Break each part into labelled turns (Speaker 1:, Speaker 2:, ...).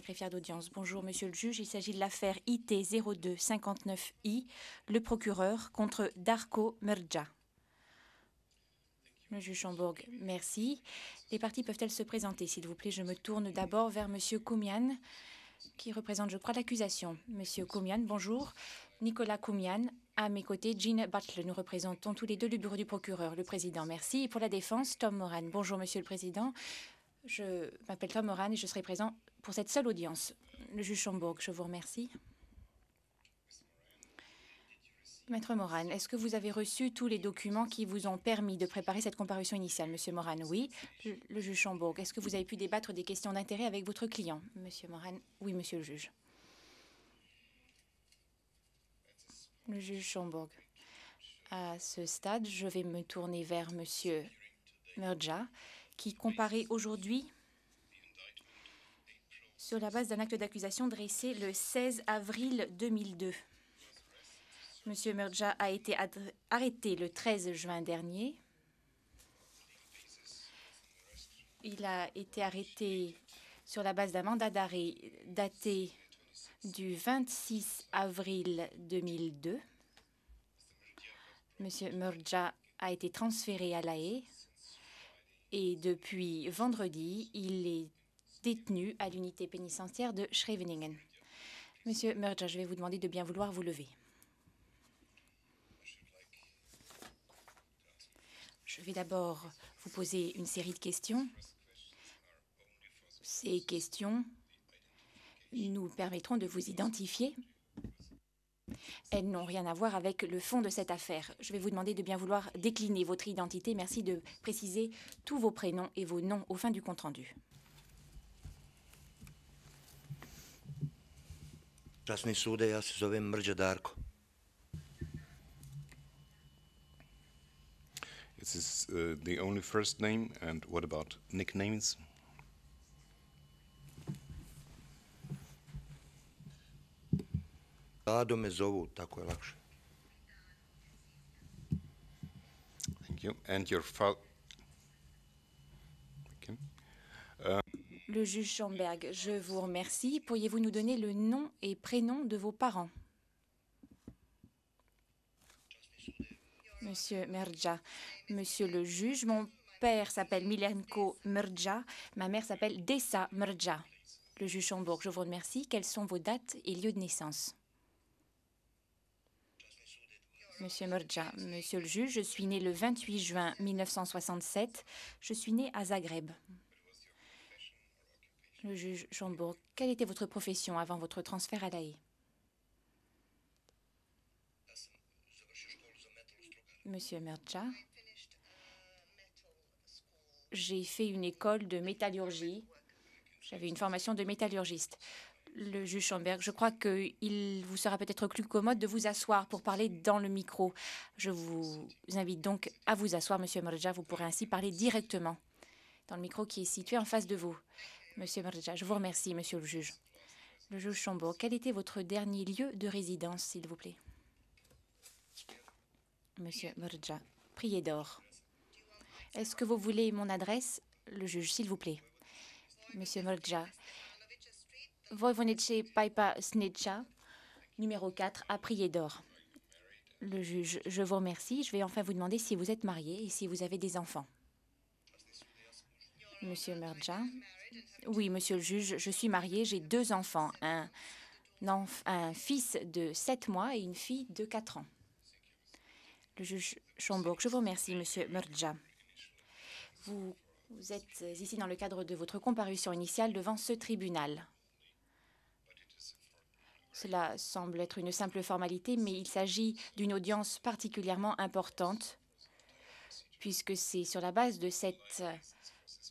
Speaker 1: greffière d'audience. Bonjour, monsieur le juge. Il s'agit de l'affaire IT 0259I, le procureur contre Darko Mrdja. Le juge Chambourg, merci. Les parties peuvent-elles se présenter, s'il vous plaît? Je me tourne d'abord vers monsieur Koumian, qui représente, je crois, l'accusation. Monsieur Koumian, bonjour. Nicolas Koumian, à mes côtés, Jean Butler. Nous représentons tous les deux le bureau du procureur, le président. Merci. Et pour la défense, Tom Moran. Bonjour, monsieur le président. Je m'appelle Tom Moran et je serai présent pour cette seule audience. Le juge Chambourg, je vous remercie. Maître Moran, est-ce que vous avez reçu tous les documents qui vous ont permis de préparer cette comparution initiale? Monsieur Moran, oui. Le juge Chambourg, est-ce que vous avez pu débattre des questions d'intérêt avec votre client? Monsieur Moran, oui, monsieur le juge. Le juge Chambourg, à ce stade, je vais me tourner vers monsieur Mrdja, qui comparaît aujourd'hui sur la base d'un acte d'accusation dressé le 16 avril 2002. Monsieur Mrdja a été arrêté le 13 juin dernier. Il a été arrêté sur la base d'un mandat d'arrêt daté du 26 avril 2002. Monsieur Mrdja a été transféré à La Haye et depuis vendredi, il est détenu à l'unité pénitentiaire de Scheveningen. Monsieur Mrdja, je vais vous demander de bien vouloir vous lever. Je vais d'abord vous poser une série de questions. Ces questions nous permettront de vous identifier. Elles n'ont rien à voir avec le fond de cette affaire. Je vais vous demander de bien vouloir décliner votre identité. Merci de préciser tous vos prénoms et vos noms au fin du compte-rendu.
Speaker 2: Časni sude, ja se zovem Mrdja Darko.
Speaker 3: Is this the only first name, and what about nicknames?
Speaker 2: Dado me zovu, tako je lakše.
Speaker 3: Thank you. And your father? Okay.
Speaker 1: Le juge Chamberg, je vous remercie. Pourriez-vous nous donner le nom et prénom de vos parents? Monsieur Mrdja, monsieur le juge, mon père s'appelle Milenko Mrdja, ma mère s'appelle Dessa Mrdja. Le juge Chambourg, je vous remercie. Quelles sont vos dates et lieux de naissance? Monsieur Mrdja, monsieur le juge, je suis né le 28 juin 1967. Je suis né à Zagreb. Le juge Chambourg, quelle était votre profession avant votre transfert à La Haye? Monsieur Mrdja, j'ai fait une école de métallurgie. J'avais une formation de métallurgiste. Le juge Chamberg, je crois qu'il vous sera peut-être plus commode de vous asseoir pour parler dans le micro. Je vous invite donc à vous asseoir, monsieur Mrdja. Vous pourrez ainsi parler directement dans le micro qui est situé en face de vous. Monsieur Mrdja, je vous remercie, monsieur le juge. Le juge Chambourg, quel était votre dernier lieu de résidence, s'il vous plaît? Monsieur Mrdja, priez d'or. Est-ce que vous voulez mon adresse? Le juge, s'il vous plaît. Monsieur Mrdja, Vojvonice Paipa Snitcha, numéro 4, à prier d'or. Le juge, je vous remercie. Je vais enfin vous demander si vous êtes marié et si vous avez des enfants. Monsieur Mrdja, oui, monsieur le juge, je suis marié, j'ai 2 enfants, un fils de 7 mois et une fille de 4 ans. Le juge Chambourg, je vous remercie, monsieur Mrdja. Vous êtes ici dans le cadre de votre comparution initiale devant ce tribunal. Cela semble être une simple formalité, mais il s'agit d'une audience particulièrement importante, puisque c'est sur la base de cette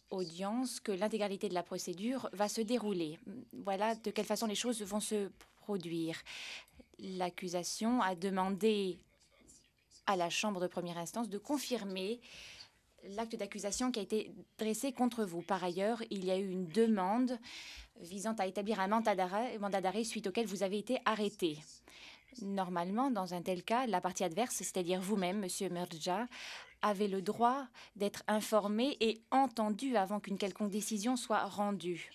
Speaker 1: audience que l'intégralité de la procédure va se dérouler. Voilà de quelle façon les choses vont se produire. L'accusation a demandé à la Chambre de première instance de confirmer l'acte d'accusation qui a été dressé contre vous. Par ailleurs, il y a eu une demande visant à établir un mandat d'arrêt suite auquel vous avez été arrêté. Normalement, dans un tel cas, la partie adverse, c'est-à-dire vous-même, monsieur Mrdja, avez le droit d'être informé et entendu avant qu'une quelconque décision soit rendue.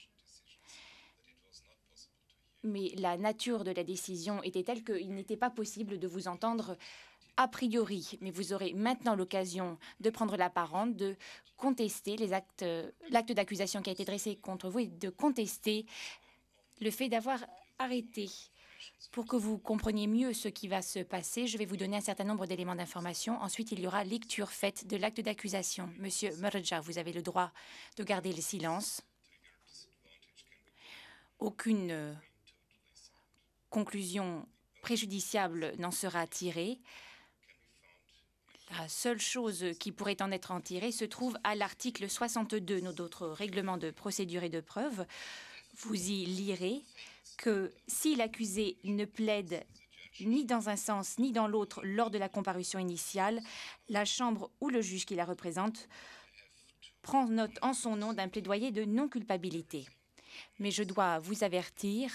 Speaker 1: mais la nature de la décision était telle qu'il n'était pas possible de vous entendre a priori. Mais vous aurez maintenant l'occasion de prendre la parole, de contester l'acte d'accusation qui a été dressé contre vous et de contester le fait d'avoir arrêté. Pour que vous compreniez mieux ce qui va se passer, je vais vous donner un certain nombre d'éléments d'information. Ensuite, il y aura lecture faite de l'acte d'accusation. Monsieur Mrdja, vous avez le droit de garder le silence. Aucune conclusion préjudiciable n'en sera tirée. La seule chose qui pourrait en être en tirée se trouve à l'article 62 de notre règlement de procédure et de preuve. Vous y lirez que si l'accusé ne plaide ni dans un sens ni dans l'autre lors de la comparution initiale, la Chambre ou le juge qui la représente prend note en son nom d'un plaidoyer de non-culpabilité. Mais je dois vous avertir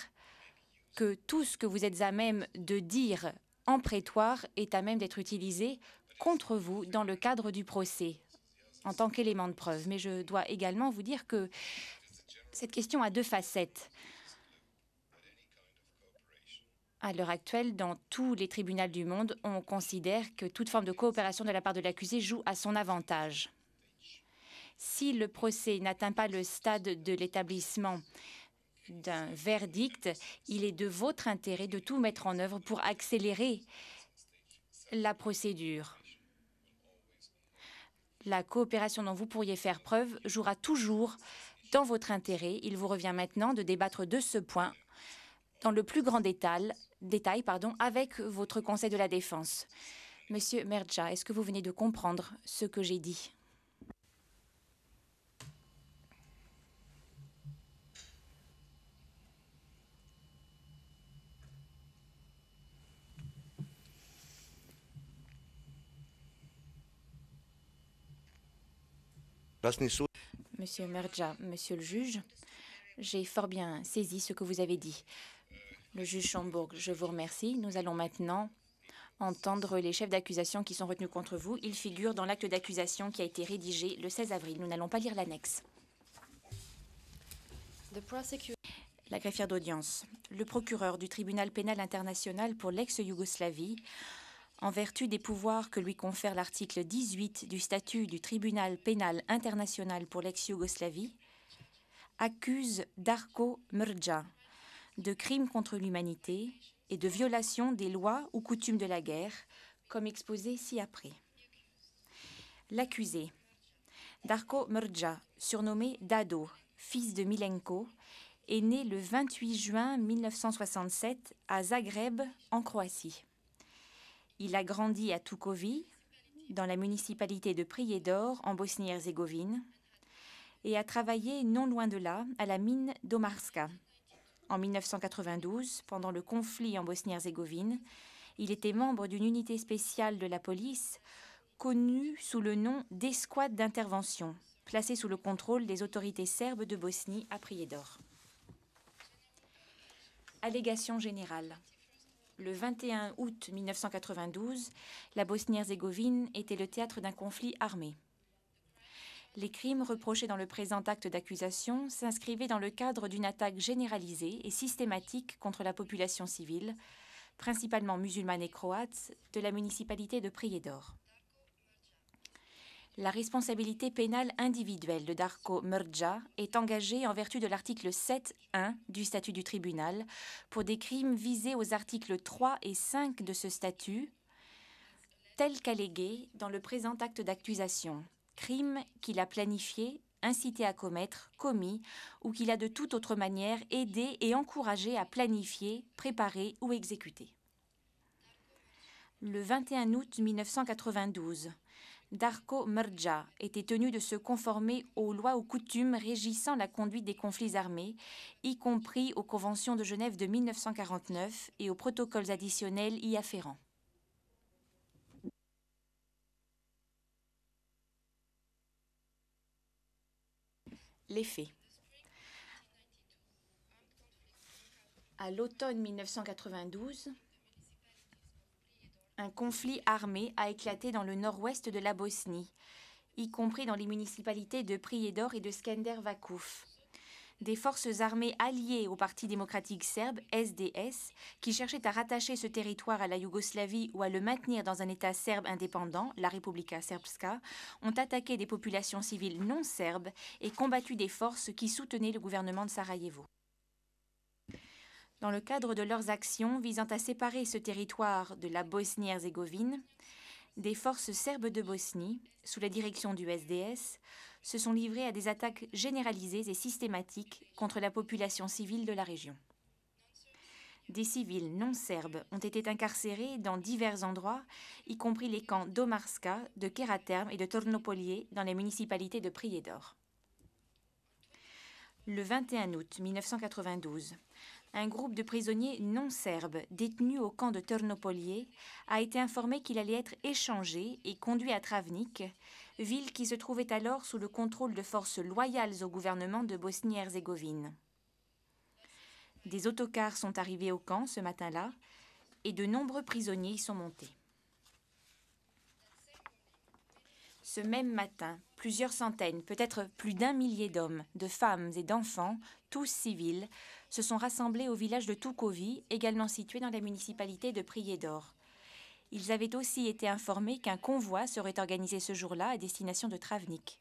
Speaker 1: que tout ce que vous êtes à même de dire en prétoire est à même d'être utilisé contre vous dans le cadre du procès, en tant qu'élément de preuve. Mais je dois également vous dire que cette question a deux facettes. À l'heure actuelle, dans tous les tribunaux du monde, on considère que toute forme de coopération de la part de l'accusé joue à son avantage. Si le procès n'atteint pas le stade de l'établissement d'un verdict, il est de votre intérêt de tout mettre en œuvre pour accélérer la procédure. La coopération dont vous pourriez faire preuve jouera toujours dans votre intérêt. Il vous revient maintenant de débattre de ce point dans le plus grand détail, avec votre conseil de la défense. Monsieur Mrdja, est-ce que vous venez de comprendre ce que j'ai dit? Monsieur Mrdja, monsieur le juge, j'ai fort bien saisi ce que vous avez dit. Le juge Schomburg, je vous remercie. Nous allons maintenant entendre les chefs d'accusation qui sont retenus contre vous. Ils figurent dans l'acte d'accusation qui a été rédigé le 16 avril. Nous n'allons pas lire l'annexe. La greffière d'audience. Le procureur du tribunal pénal international pour l'ex-Yougoslavie, en vertu des pouvoirs que lui confère l'article 18 du statut du tribunal pénal international pour l'ex-Yougoslavie, accuse Darko Mrdja de crimes contre l'humanité et de violation des lois ou coutumes de la guerre, comme exposé ci-après. L'accusé, Darko Mrdja, surnommé Dado, fils de Milenko, est né le 28 juin 1967 à Zagreb, en Croatie. Il a grandi à Tukovi, dans la municipalité de Prijedor, en Bosnie-Herzégovine, et a travaillé non loin de là, à la mine d'Omarska. En 1992, pendant le conflit en Bosnie-Herzégovine, il était membre d'une unité spéciale de la police connue sous le nom d'escouade d'intervention, placée sous le contrôle des autorités serbes de Bosnie à Prijedor. Allégation générale. Le 21 août 1992, la Bosnie-Herzégovine était le théâtre d'un conflit armé. Les crimes reprochés dans le présent acte d'accusation s'inscrivaient dans le cadre d'une attaque généralisée et systématique contre la population civile, principalement musulmane et croate, de la municipalité de Prijedor. La responsabilité pénale individuelle de Darko Mrdja est engagée en vertu de l'article 7.1 du statut du tribunal pour des crimes visés aux articles 3 et 5 de ce statut, tels qu'allégués dans le présent acte d'accusation. Crime qu'il a planifié, incité à commettre, commis ou qu'il a de toute autre manière aidé et encouragé à planifier, préparer ou exécuter. Le 21 août 1992, Darko Mrdja était tenu de se conformer aux lois ou coutumes régissant la conduite des conflits armés, y compris aux conventions de Genève de 1949 et aux protocoles additionnels y afférents. Les faits. À l'automne 1992, un conflit armé a éclaté dans le nord-ouest de la Bosnie, y compris dans les municipalités de Prijedor et de Skender Vakuf. des forces armées alliées au Parti démocratique serbe, SDS, qui cherchait à rattacher ce territoire à la Yougoslavie ou à le maintenir dans un État serbe indépendant, la Republika Srpska, ont attaqué des populations civiles non serbes et combattu des forces qui soutenaient le gouvernement de Sarajevo. Dans le cadre de leurs actions visant à séparer ce territoire de la Bosnie-Herzégovine, des forces serbes de Bosnie, sous la direction du SDS, se sont livrées à des attaques généralisées et systématiques contre la population civile de la région. Des civils non serbes ont été incarcérés dans divers endroits, y compris les camps d'Omarska, de Keraterm et de Tornopolje dans les municipalités de Prijedor. Le 21 août 1992, un groupe de prisonniers non serbes détenus au camp de Tornopolje a été informé qu'il allait être échangé et conduit à Travnik, ville qui se trouvait alors sous le contrôle de forces loyales au gouvernement de Bosnie-Herzégovine. Des autocars sont arrivés au camp ce matin-là et de nombreux prisonniers y sont montés. Ce même matin, plusieurs centaines, peut-être plus d'1 millier d'hommes, de femmes et d'enfants, tous civils, se sont rassemblés au village de Tukovi, également situé dans la municipalité de Prijedor. Ils avaient aussi été informés qu'un convoi serait organisé ce jour-là à destination de Travnik.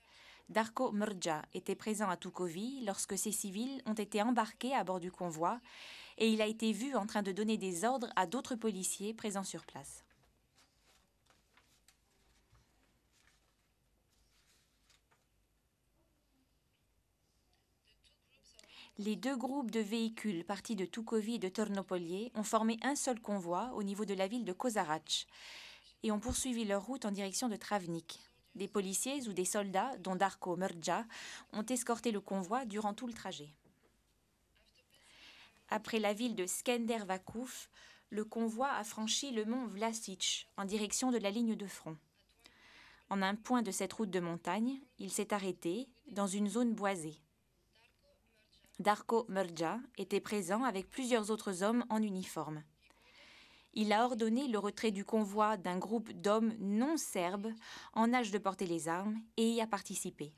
Speaker 1: Darko Mrđa était présent à Tukovi lorsque ces civils ont été embarqués à bord du convoi et il a été vu en train de donner des ordres à d'autres policiers présents sur place. Les deux groupes de véhicules partis de Tukovi et de Tornopolje ont formé un seul convoi au niveau de la ville de Kozarac et ont poursuivi leur route en direction de Travnik. Des policiers ou des soldats, dont Darko Mrđa, ont escorté le convoi durant tout le trajet. Après la ville de Skender Vakuf, le convoi a franchi le mont Vlasic en direction de la ligne de front. En un point de cette route de montagne, il s'est arrêté dans une zone boisée. Darko Mrđa était présent avec plusieurs autres hommes en uniforme. Il a ordonné le retrait du convoi d'un groupe d'hommes non serbes en âge de porter les armes et y a participé.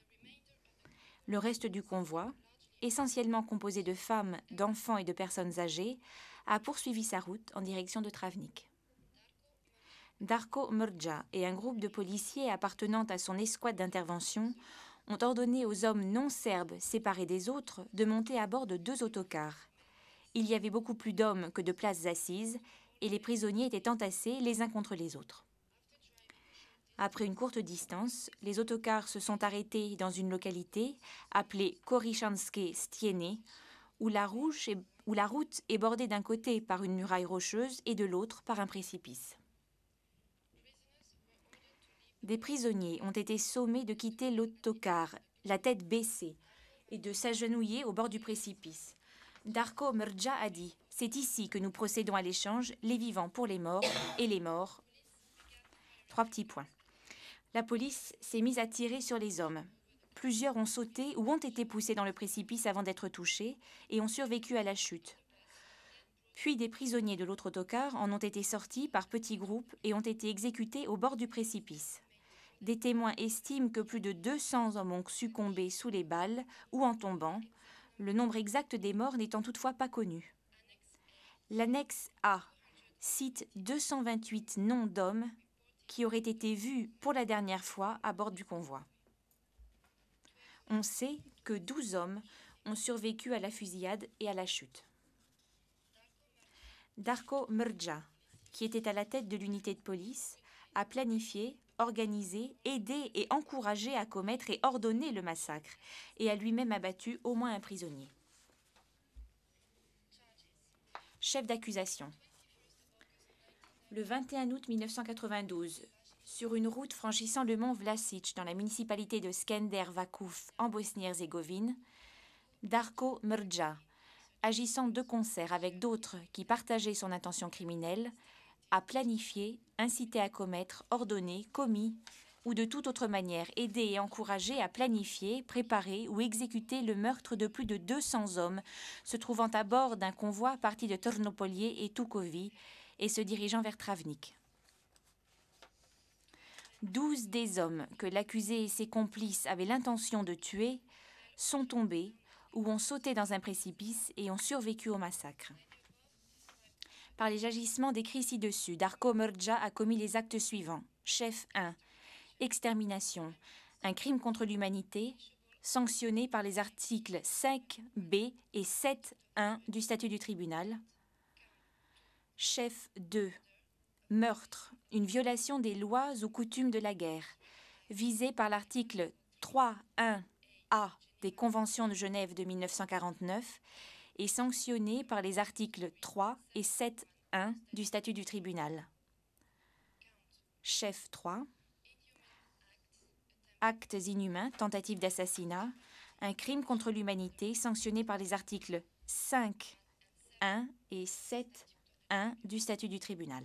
Speaker 1: Le reste du convoi, essentiellement composé de femmes, d'enfants et de personnes âgées, a poursuivi sa route en direction de Travnik. Darko Mrđa et un groupe de policiers appartenant à son escouade d'intervention ont ordonné aux hommes non serbes séparés des autres de monter à bord de 2 autocars. Il y avait beaucoup plus d'hommes que de places assises et les prisonniers étaient entassés les uns contre les autres. Après une courte distance, les autocars se sont arrêtés dans une localité appelée Korishanske Stiene, où la route est bordée d'un côté par une muraille rocheuse et de l'autre par un précipice. Des prisonniers ont été sommés de quitter l'autocar, la tête baissée, et de s'agenouiller au bord du précipice. Darko Mrđa a dit « C'est ici que nous procédons à l'échange, les vivants pour les morts et les morts. » 3 petits points. La police s'est mise à tirer sur les hommes. Plusieurs ont sauté ou ont été poussés dans le précipice avant d'être touchés et ont survécu à la chute. Puis des prisonniers de l'autre autocar en ont été sortis par petits groupes et ont été exécutés au bord du précipice. Des témoins estiment que plus de 200 hommes ont succombé sous les balles ou en tombant, le nombre exact des morts n'étant toutefois pas connu. L'annexe A cite 228 noms d'hommes qui auraient été vus pour la dernière fois à bord du convoi. On sait que 12 hommes ont survécu à la fusillade et à la chute. Darko Mrđa, qui était à la tête de l'unité de police, a planifié, organisé, aidé et encouragé à commettre et ordonner le massacre et a lui-même abattu au moins un prisonnier. Chef d'accusation. Le 21 août 1992, sur une route franchissant le mont Vlasic dans la municipalité de Skender Vakuf en Bosnie-Herzégovine, Darko Mrđa, agissant de concert avec d'autres qui partageaient son intention criminelle, a planifié, incité à commettre, ordonné, commis ou de toute autre manière aidé et encouragé à planifier, préparer ou exécuter le meurtre de plus de 200 hommes se trouvant à bord d'un convoi parti de Tornopolje et Tukovi et se dirigeant vers Travnik. 12 des hommes que l'accusé et ses complices avaient l'intention de tuer sont tombés ou ont sauté dans un précipice et ont survécu au massacre. Par les agissements décrits ci-dessus, Darko Mrdja a commis les actes suivants. Chef 1. Extermination. Un crime contre l'humanité, sanctionné par les articles 5b et 7.1 du statut du tribunal. Chef 2. Meurtre. Une violation des lois ou coutumes de la guerre, visée par l'article 3.1a des Conventions de Genève de 1949 et sanctionnée par les articles 3 et 7.1 du statut du tribunal. Chef 3. Actes inhumains, tentative d'assassinat, un crime contre l'humanité sanctionné par les articles 5.1 et 7.1 du statut du tribunal.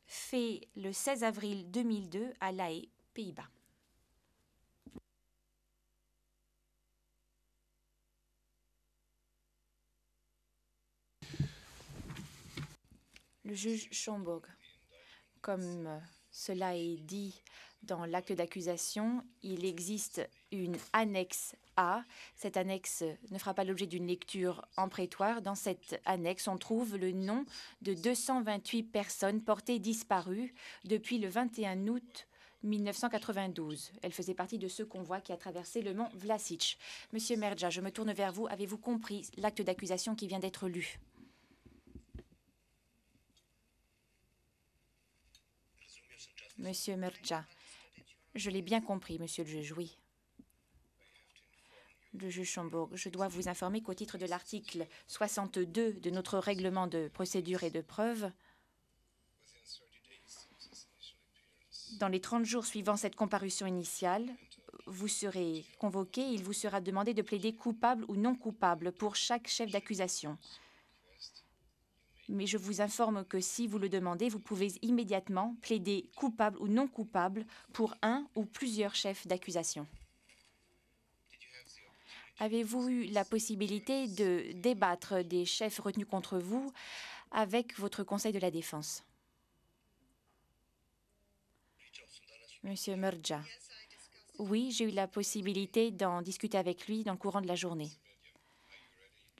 Speaker 1: Fait le 16 avril 2002 à La Haye, Pays-Bas. Le juge Schomburg, comme cela est dit dans l'acte d'accusation, il existe une annexe A. Cette annexe ne fera pas l'objet d'une lecture en prétoire. Dans cette annexe, on trouve le nom de 228 personnes portées disparues depuis le 21 août 1992. Elle faisait partie de ce convoi qui a traversé le mont Vlasic. Monsieur Mrdja, je me tourne vers vous. Avez-vous compris l'acte d'accusation qui vient d'être lu? Monsieur Mrdja, je l'ai bien compris, monsieur le juge, oui. Le juge Schomburg, je dois vous informer qu'au titre de l'article 62 de notre règlement de procédure et de preuve, dans les 30 jours suivant cette comparution initiale, vous serez convoqué et il vous sera demandé de plaider coupable ou non coupable pour chaque chef d'accusation. Mais je vous informe que si vous le demandez, vous pouvez immédiatement plaider coupable ou non coupable pour un ou plusieurs chefs d'accusation. Avez-vous eu la possibilité de débattre des chefs retenus contre vous avec votre conseil de la défense? Monsieur Mrdja, oui, j'ai eu la possibilité d'en discuter avec lui dans le courant de la journée.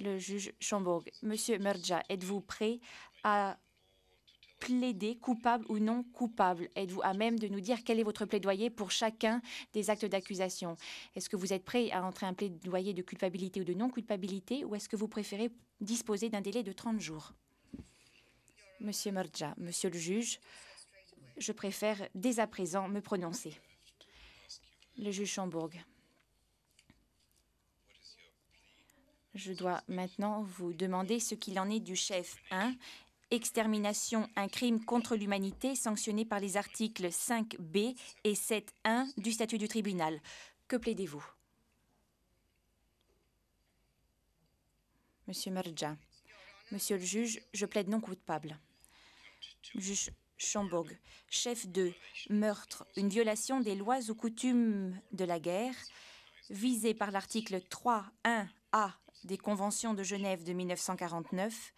Speaker 1: Le juge Schomburg, monsieur Mrdja, êtes-vous prêt à plaider coupable ou non coupable? Êtes-vous à même de nous dire quel est votre plaidoyer pour chacun des actes d'accusation? Est-ce que vous êtes prêt à entrer un plaidoyer de culpabilité ou de non-culpabilité, ou est-ce que vous préférez disposer d'un délai de 30 jours? Monsieur Mrdja, monsieur le juge, je préfère dès à présent me prononcer. Le juge Schomburg. Je dois maintenant vous demander ce qu'il en est du chef 1, extermination, un crime contre l'humanité sanctionné par les articles 5b et 7.1 du statut du tribunal. Que plaidez-vous? Monsieur Mrdja. Monsieur le juge, je plaide non coupable. Juge Schomburg. Chef 2, meurtre, une violation des lois ou coutumes de la guerre, visée par l'article 3.1a des Conventions de Genève de 1949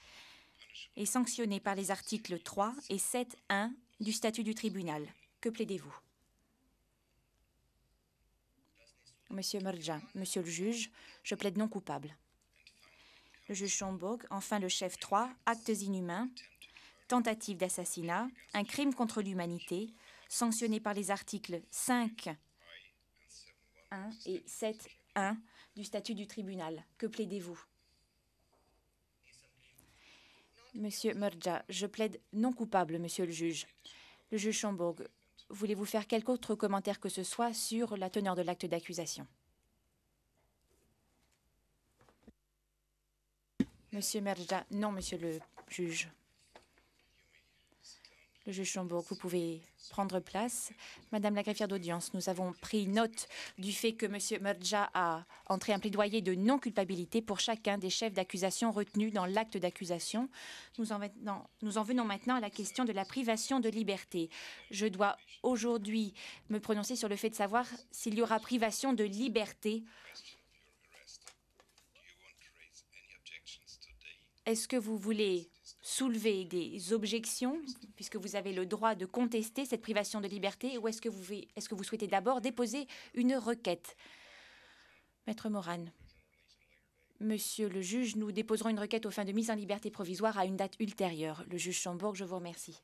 Speaker 1: et sanctionnée par les articles 3 et 7.1 du statut du tribunal. Que plaidez-vous? Monsieur Mrdja, monsieur le juge, je plaide non coupable. Le juge Schomburg, enfin le chef 3, actes inhumains, tentative d'assassinat, un crime contre l'humanité, sanctionné par les articles 5.1 et 7.1 du statut du tribunal. Que plaidez-vous? Monsieur Mrdja, je plaide non coupable, monsieur le juge. Le juge Schomburg, voulez-vous faire quelque autre commentaire que ce soit sur la teneur de l'acte d'accusation? Monsieur Mrdja, non, monsieur le juge. Le juge Schomburg, vous pouvez prendre place. Madame la greffière d'audience, nous avons pris note du fait que monsieur Mrdja a entré un plaidoyer de non-culpabilité pour chacun des chefs d'accusation retenus dans l'acte d'accusation. Nous en venons maintenant à la question de la privation de liberté. Je dois aujourd'hui me prononcer sur le fait de savoir s'il y aura privation de liberté. Est-ce que vous voulez soulever des objections, puisque vous avez le droit de contester cette privation de liberté, ou est-ce que vous souhaitez d'abord déposer une requête? Maître Moran. Monsieur le juge, nous déposerons une requête aux fins de mise en liberté provisoire à une date ultérieure. Le juge Chambord, je vous remercie.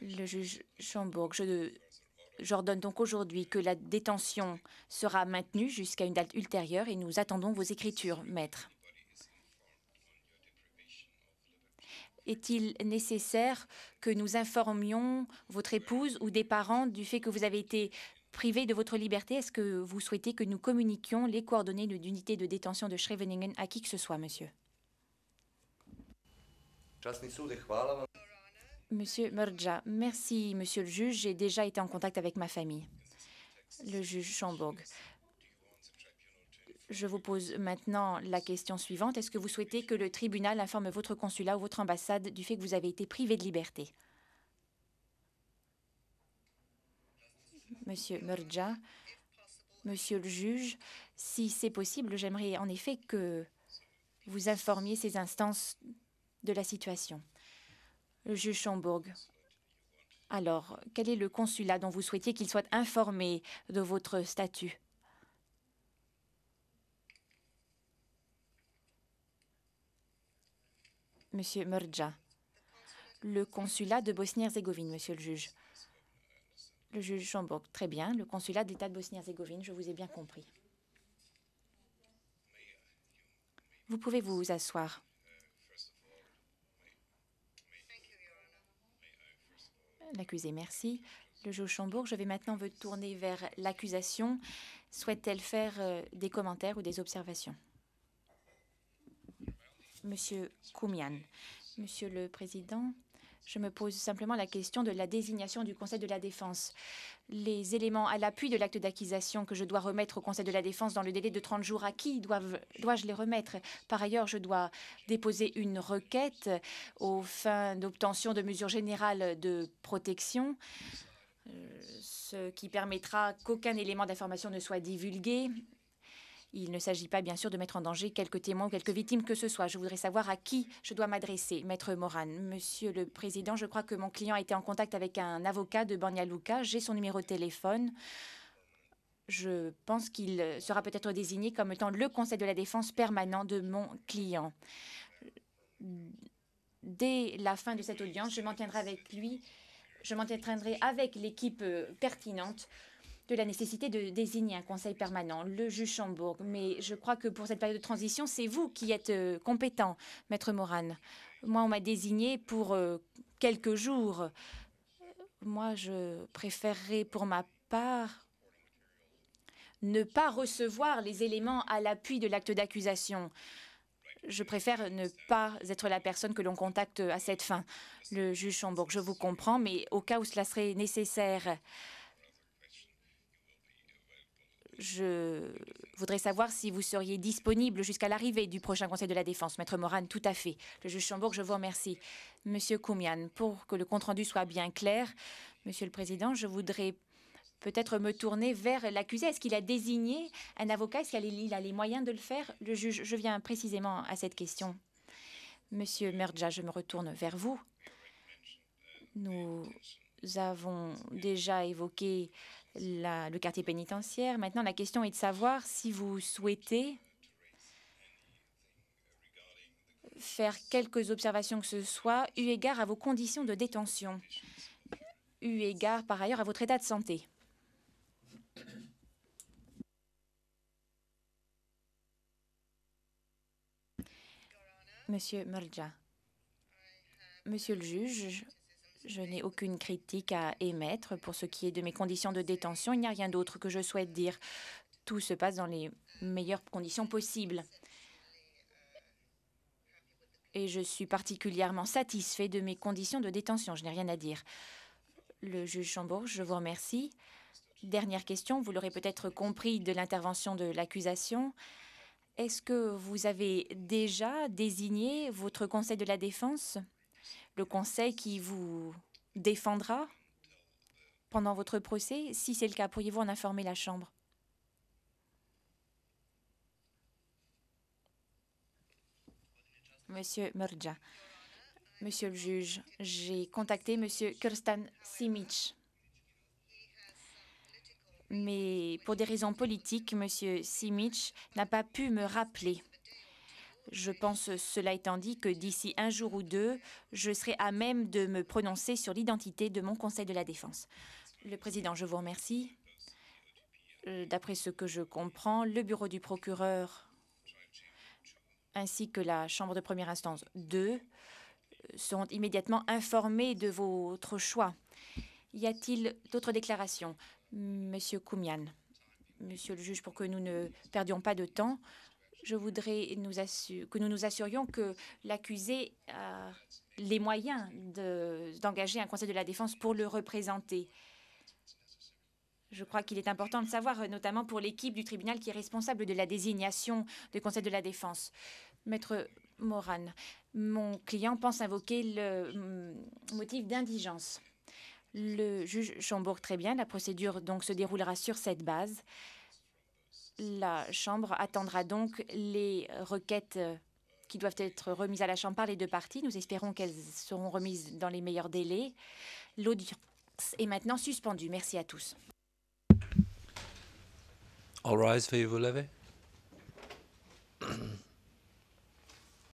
Speaker 1: Le juge Chambord, j'ordonne donc aujourd'hui que la détention sera maintenue jusqu'à une date ultérieure et nous attendons vos écritures, maître. Est-il nécessaire que nous informions votre épouse ou des parents du fait que vous avez été privé de votre liberté? Est-ce que vous souhaitez que nous communiquions les coordonnées de l'unité de détention de Scheveningen à qui que ce soit, monsieur? Monsieur Murdja, merci, monsieur le juge. J'ai déjà été en contact avec ma famille. Le juge Chambord. Je vous pose maintenant la question suivante. Est-ce que vous souhaitez que le tribunal informe votre consulat ou votre ambassade du fait que vous avez été privé de liberté? Monsieur Murdja, monsieur le juge, si c'est possible, j'aimerais en effet que vous informiez ces instances de la situation. Le juge Chambord. Alors, quel est le consulat dont vous souhaitiez qu'il soit informé de votre statut? Monsieur Murdja. Le consulat de Bosnie-Herzégovine, monsieur le juge. Le juge Chambord. Très bien. Le consulat d'État de Bosnie-Herzégovine, je vous ai bien compris. Vous pouvez vous asseoir. L'accusé, merci. Le juge Chambord, je vais maintenant me tourner vers l'accusation. Souhaite-t-elle faire des commentaires ou des observations? Monsieur Koumian. Monsieur le Président, je me pose simplement la question de la désignation du Conseil de la Défense. Les éléments à l'appui de l'acte d'accusation que je dois remettre au Conseil de la Défense dans le délai de 30 jours, à qui dois-je les remettre? Par ailleurs, je dois déposer une requête aux fins d'obtention de mesures générales de protection, ce qui permettra qu'aucun élément d'information ne soit divulgué. Il ne s'agit pas, bien sûr, de mettre en danger quelques témoins ou quelques victimes que ce soit. Je voudrais savoir à qui je dois m'adresser. Maître Moran. Monsieur le Président, je crois que mon client a été en contact avec un avocat de Banja Luka. J'ai son numéro de téléphone. Je pense qu'il sera peut-être désigné comme étant le conseil de la défense permanent de mon client. Dès la fin de cette audience, je m'entendrai avec lui. Je m'entendrai avec l'équipe pertinente de la nécessité de désigner un conseil permanent, le juge Chambord. Mais je crois que pour cette période de transition, c'est vous qui êtes compétent, Maître Moran. Moi, on m'a désigné pour quelques jours. Moi, je préférerais pour ma part ne pas recevoir les éléments à l'appui de l'acte d'accusation. Je préfère ne pas être la personne que l'on contacte à cette fin. Le juge Chambord, je vous comprends, mais au cas où cela serait nécessaire, je voudrais savoir si vous seriez disponible jusqu'à l'arrivée du prochain Conseil de la Défense. Maître Moran, tout à fait. Le juge Chambord, je vous remercie. Monsieur Koumian, pour que le compte-rendu soit bien clair, Monsieur le Président, je voudrais peut-être me tourner vers l'accusé. Est-ce qu'il a désigné un avocat? Est-ce qu'il a les moyens de le faire? Le juge, je viens précisément à cette question. Monsieur Murdja, je me retourne vers vous. Nous avons déjà évoqué le quartier pénitentiaire. Maintenant, la question est de savoir si vous souhaitez faire quelques observations que ce soit, eu égard à vos conditions de détention, eu égard par ailleurs à votre état de santé. Monsieur Murdja, monsieur le juge, je n'ai aucune critique à émettre pour ce qui est de mes conditions de détention. Il n'y a rien d'autre que je souhaite dire. Tout se passe dans les meilleures conditions possibles. Et je suis particulièrement satisfait de mes conditions de détention. Je n'ai rien à dire. Le juge Chambord, je vous remercie. Dernière question, vous l'aurez peut-être compris de l'intervention de l'accusation. Est-ce que vous avez déjà désigné votre conseil de la défense? Le conseil qui vous défendra pendant votre procès? Si c'est le cas, pourriez-vous en informer la Chambre? Monsieur Murdja, monsieur le juge, j'ai contacté monsieur Kirstan Simic. Mais pour des raisons politiques, M. Simic n'a pas pu me rappeler. Je pense, cela étant dit, que d'ici un jour ou deux, je serai à même de me prononcer sur l'identité de mon Conseil de la Défense. Le Président, je vous remercie. D'après ce que je comprends, le bureau du procureur ainsi que la Chambre de première instance 2 seront immédiatement informés de votre choix. Y a-t-il d'autres déclarations? Monsieur Koumian, Monsieur le juge, pour que nous ne perdions pas de temps, je voudrais que nous nous assurions que l'accusé a les moyens d'engager un Conseil de la Défense pour le représenter. Je crois qu'il est important de savoir, notamment pour l'équipe du tribunal qui est responsable de la désignation du Conseil de la Défense. Maître Moran, mon client pense invoquer le motif d'indigence. Le juge Schomburg, très bien, la procédure donc se déroulera sur cette base. La Chambre attendra donc les requêtes qui doivent être remises à la Chambre par les deux parties. Nous espérons qu'elles seront remises dans les meilleurs délais. L'audience est maintenant suspendue. Merci à tous.
Speaker 4: All rise, veuillez vous lever.